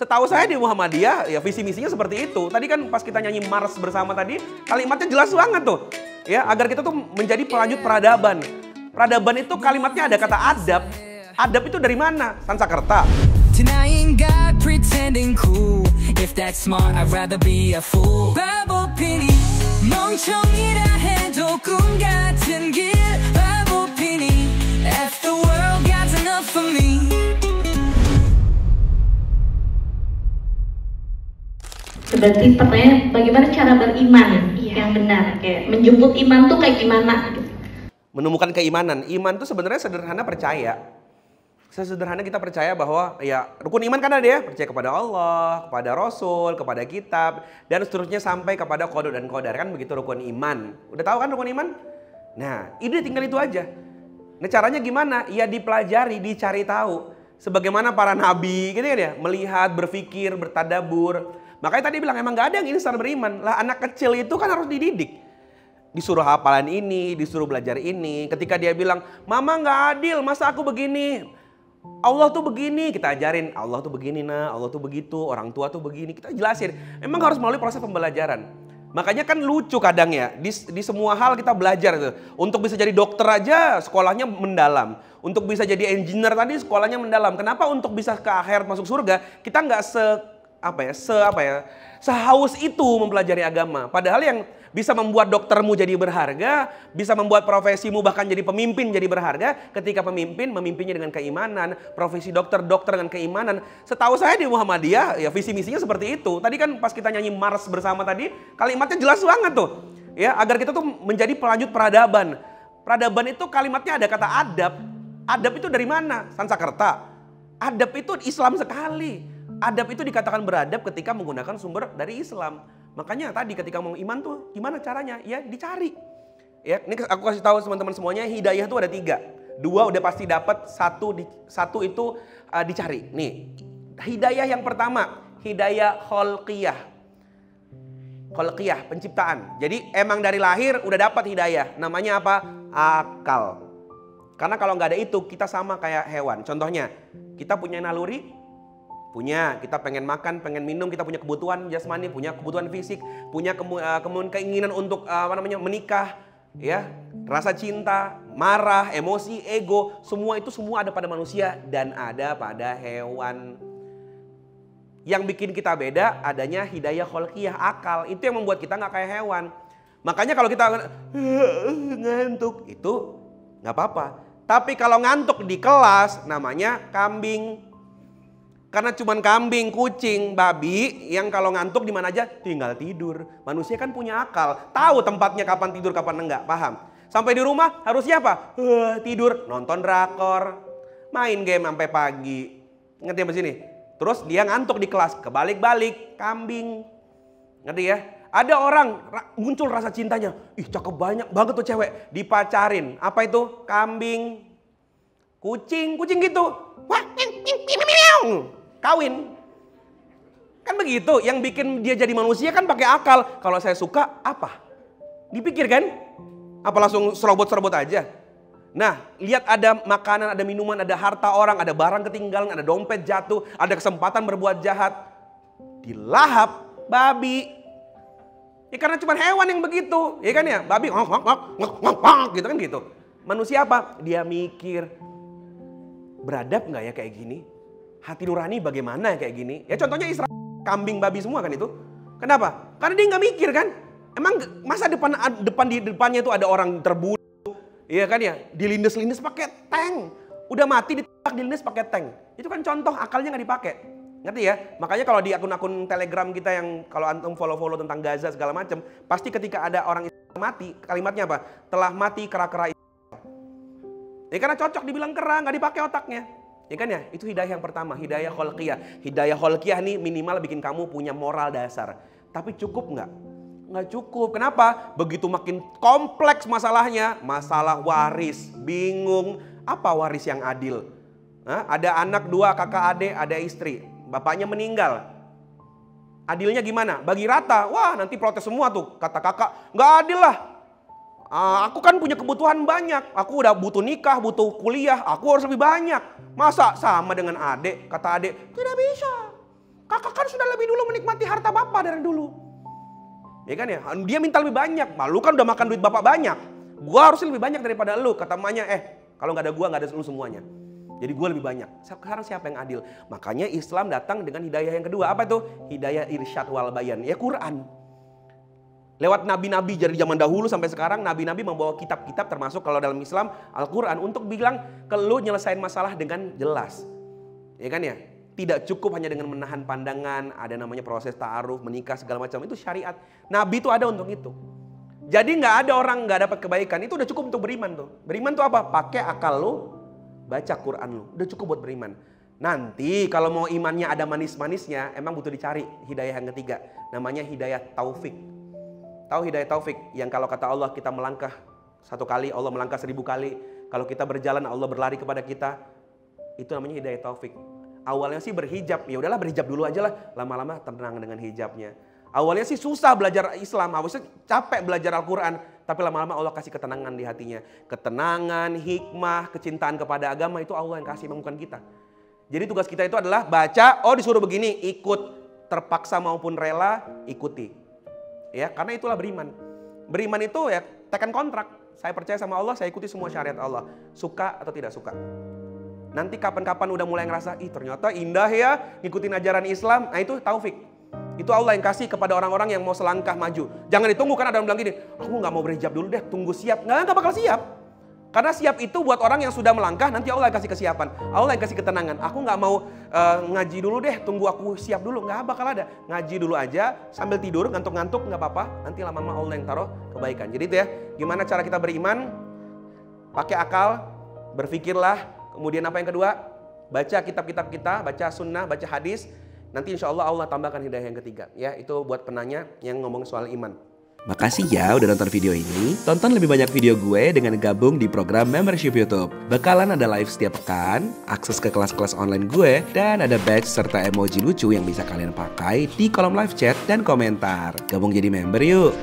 Setahu saya di Muhammadiyah ya visi misinya seperti itu. Tadi kan pas kita nyanyi Mars bersama tadi kalimatnya jelas banget tuh. Ya, agar kita tuh menjadi pelanjut peradaban. Peradaban itu kalimatnya ada kata adab. Adab itu dari mana? Sanskerta. Denying God, pretending cool. If that's smart, I'd rather be a fool. 바보피니 멍청이라 해도 꿈 같은 길. 바보피니 F the world, God's enough for me. Berarti pertanyaan bagaimana cara beriman yang benar, kayak menjemput iman tuh kayak gimana gitu. Menemukan keimanan. Iman tuh sebenarnya sederhana percaya. Sesederhana kita percaya bahwa ya rukun iman kan ada ya, percaya kepada Allah, kepada Rasul, kepada kitab, dan seterusnya sampai kepada qada dan qadar, kan begitu rukun iman. Udah tahu kan rukun iman? Nah, ini tinggal itu aja. Nah, caranya gimana? Ya dipelajari, dicari tahu. Sebagaimana para nabi gitu kan ya, melihat, berpikir, bertadabur. Makanya tadi bilang emang gak ada yang instan beriman. Lah anak kecil itu kan harus dididik. Disuruh hafalan ini, disuruh belajar ini. Ketika dia bilang, "Mama gak adil, masa aku begini?" Allah tuh begini, kita ajarin. Allah tuh begini nah, Allah tuh begitu, orang tua tuh begini. Kita jelasin. Emang harus melalui proses pembelajaran. Makanya kan lucu kadang ya, di semua hal kita belajar gitu. Untuk bisa jadi dokter aja sekolahnya mendalam. Untuk bisa jadi engineer tadi sekolahnya mendalam. Kenapa untuk bisa ke akhirat masuk surga kita nggak sehaus itu mempelajari agama. Padahal yang bisa membuat doktermu jadi berharga, bisa membuat profesimu bahkan jadi pemimpin jadi berharga. Ketika memimpinnya dengan keimanan, profesi dokter dengan keimanan. Setahu saya di Muhammadiyah ya visi misinya seperti itu. Tadi kan pas kita nyanyi Mars bersama tadi kalimatnya jelas banget tuh. Ya, agar kita tuh menjadi pelanjut peradaban. Peradaban itu kalimatnya ada kata adab. Adab itu dari mana? Sanskerta. Adab itu Islam sekali. Adab itu dikatakan beradab ketika menggunakan sumber dari Islam. Makanya tadi ketika mau iman tuh gimana caranya? Ya dicari. Ya, ini aku kasih tahu teman-teman semuanya, hidayah tuh ada 3. 2 udah pasti dapat, satu itu dicari. Nih, hidayah yang pertama, hidayah kholqiyah. Kholqiyah, penciptaan. Jadi emang dari lahir udah dapat hidayah. Namanya apa? Akal. Karena kalau nggak ada itu kita sama kayak hewan. Contohnya, kita punya naluri. Kita pengen makan, pengen minum, kita punya kebutuhan jasmani, punya kebutuhan fisik, punya keinginan untuk menikah, ya, rasa cinta, marah, emosi, ego, semua ada pada manusia dan ada pada hewan. Yang bikin kita beda adanya hidayah kholqiyah, akal. Itu yang membuat kita nggak kayak hewan. Makanya kalau kita ngantuk itu nggak apa-apa. Tapi kalau ngantuk di kelas namanya kambing. Karena cuman kambing, kucing, babi yang kalau ngantuk di mana aja tinggal tidur. Manusia kan punya akal, tahu tempatnya kapan tidur, kapan enggak, paham? Sampai di rumah harusnya apa? Tidur, nonton drakor, main game sampai pagi. Ngerti apa sini? Terus dia ngantuk di kelas, kebalik-balik, kambing. Ngerti ya? Ada orang muncul rasa cintanya, ih cakep banyak banget tuh cewek, dipacarin. Apa itu? Kambing, kucing gitu. Wah, kawin. Kan begitu, yang bikin dia jadi manusia kan pakai akal. Kalau saya suka apa? Dipikir kan? Apa langsung serobot-serobot aja? Nah, lihat ada makanan, ada minuman, ada harta orang, ada barang ketinggalan, ada dompet jatuh, ada kesempatan berbuat jahat. Dilahap babi. Ya karena cuma hewan yang begitu, ya kan ya? Babi gitu kan gitu. Manusia apa? Dia mikir, beradab nggak ya kayak gini? Hati nurani bagaimana kayak gini? Ya contohnya Israel, kambing babi semua kan itu. Kenapa? Karena dia nggak mikir kan. Emang masa depannya itu ada orang terbunuh, iya kan ya? Dilindes-lindes pakai tank. Udah mati ditembak dilindes pakai tank. Itu kan contoh akalnya nggak dipakai. Ngerti ya? Makanya kalau di akun-akun Telegram kita yang kalau antum follow tentang Gaza segala macam, pasti ketika ada orang Israel mati, kalimatnya apa? Telah mati kera-kera Israel. Ya karena cocok dibilang kera, nggak dipakai otaknya. Ya kan ya, itu hidayah yang pertama, hidayah kholqiyah. Hidayah kholqiyah nih minimal bikin kamu punya moral dasar. Tapi cukup nggak? Nggak cukup. Kenapa? Begitu makin kompleks masalahnya, masalah waris, bingung. Apa waris yang adil? Ada anak 2, kakak adik, ada istri. Bapaknya meninggal. Adilnya gimana? Bagi rata. Wah nanti protes semua tuh, kata kakak. Nggak adil lah. Aku kan punya kebutuhan banyak. Aku udah butuh nikah, butuh kuliah. Aku harus lebih banyak. Masa sama dengan adik? Kata adik, tidak bisa. kakak kan sudah lebih dulu menikmati harta bapak dari dulu. Ya kan ya, dia minta lebih banyak. Lu kan udah makan duit bapak banyak. Gua harusnya lebih banyak daripada lu. Kata emaknya, kalau nggak ada gua nggak ada lu semuanya. Jadi gua lebih banyak. Sekarang siapa yang adil? Makanya Islam datang dengan hidayah yang kedua. Apa itu? Hidayah irsyad wal bayan. Ya Quran. Lewat nabi-nabi dari zaman dahulu sampai sekarang, nabi-nabi membawa kitab-kitab termasuk kalau dalam Islam Al-Quran untuk bilang ke lu nyelesain masalah dengan jelas. Ya kan ya? Tidak cukup hanya dengan menahan pandangan, ada namanya proses ta'aruf, menikah segala macam, itu syariat. Nabi itu ada untuk itu. Jadi nggak ada orang nggak dapat kebaikan, itu udah cukup untuk beriman tuh. Beriman tuh apa? Pakai akal lu, baca Quran lu, udah cukup buat beriman. Nanti kalau mau imannya ada manis-manisnya, emang butuh dicari hidayah yang ketiga. Namanya hidayah taufik. Tahu hidayah taufik? Yang kalau kata Allah kita melangkah 1 kali, Allah melangkah 1000 kali. Kalau kita berjalan, Allah berlari kepada kita. Itu namanya hidayah taufik. Awalnya sih berhijab, ya udahlah berhijab dulu aja lah. Lama-lama tenang dengan hijabnya. Awalnya sih susah belajar Islam, awalnya capek belajar Al-Quran. Tapi lama-lama Allah kasih ketenangan di hatinya. Ketenangan, hikmah, kecintaan kepada agama itu Allah yang kasih, bukan kita. Jadi tugas kita itu adalah baca, disuruh begini, ikut. Terpaksa maupun rela, ikuti. Ya, karena itulah beriman. Beriman itu ya tekan kontrak. Saya percaya sama Allah, saya ikuti semua syariat Allah. Suka atau tidak suka. Nanti kapan-kapan udah mulai ngerasa, ternyata indah ya ngikutin ajaran Islam. Nah itu taufik. Itu Allah yang kasih kepada orang-orang yang mau selangkah maju. Jangan ditunggu, kan ada yang bilang gini, aku gak mau berhijab dulu deh, tunggu siap. Nggak bakal siap. Karena siap itu buat orang yang sudah melangkah, nanti Allah yang kasih kesiapan. Allah yang kasih ketenangan. Aku gak mau ngaji dulu deh, tunggu aku siap dulu. Nggak bakal ada. Ngaji dulu aja, sambil tidur, ngantuk-ngantuk nggak apa-apa. Nanti lama-lama Allah yang taruh kebaikan. Jadi itu ya, gimana cara kita beriman? Pakai akal, berpikirlah. Kemudian apa yang kedua? Baca kitab-kitab kita, baca sunnah, baca hadis. Nanti insya Allah Allah tambahkan hidayah yang ketiga. Ya, itu buat penanya yang ngomong soal iman. Makasih ya udah nonton video ini. Tonton lebih banyak video gue dengan gabung di program membership YouTube. Bakalan ada live setiap pekan, akses ke kelas-kelas online gue, dan ada badge serta emoji lucu yang bisa kalian pakai di kolom live chat dan komentar. Gabung jadi member yuk!